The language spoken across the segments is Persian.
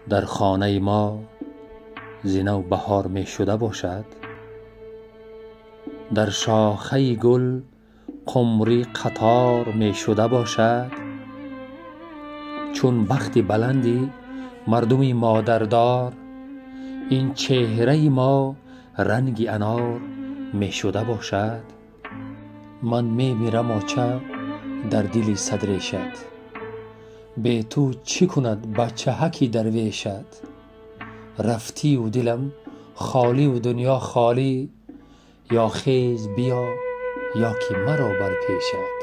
در خانه ما زینو بهار می شده باشد، در شاخه گل قمری قطار می شده باشد، چون بخت بلندی مردمی مادردار این چهره ما رنگ انار می شده باشد. من می میرم آچه در دل صدریشت، به تو چی کند بچه حکی درویشت. رفتی و دلم خالی و دنیا خالی، یا خیز بیا یا که مرا بر پیشت.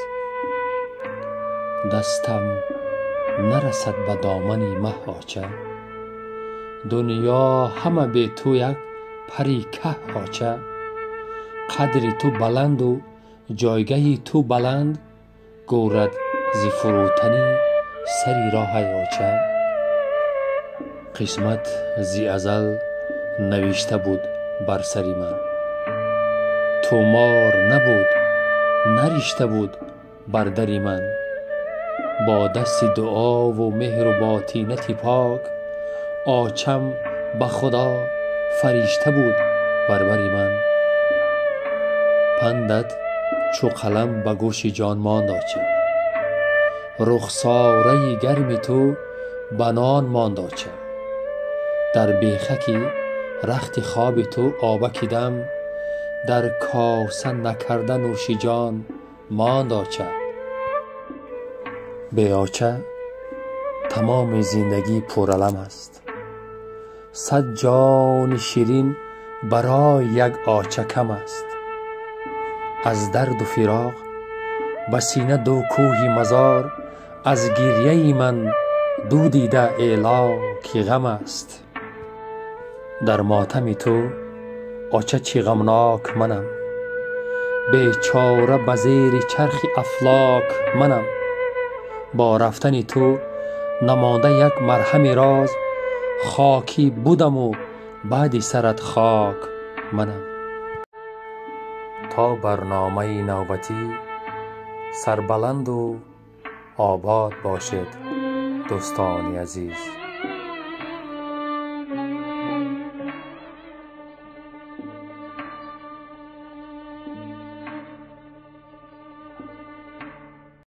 دستم نرسد به دامنی مه آچه، دنیا همه به تو یک پری که آچه. قدر تو بلند و جایگه تو بلند، گورد ز فروتنی سری راه آچه. قسمت ز ازل نوشته بود بر سری من، تومار نبود نرشته بود بر دری من. با دست دعا و مهر و با طینت پاک، آچم به خدا فرشته بود بر بری من. پندت چو قلم به گوش جان ماند آچه، رخساره گرم تو بنان ماند آچه. در بیخک رخت خواب تو آبک دم، در کاسه نکرده نوش جان ماند آچه. به آچه تمام زندگی پرالم است، صد جان شیرین برای یک آچه کم است. از درد و فراق به سینه دو کوه مزار، از گریه من دو دیده ایلاک غم است. در ماتم تو آچه چی غمناک منم، بیچاره به زیر چرخ افلاک منم. با رفتن تو نمانده یک مرهم راز، خاکی بودم و بعد سرت خاک منم. تا برنامه نوبتی سربلند و آباد باشد دوستان عزیز.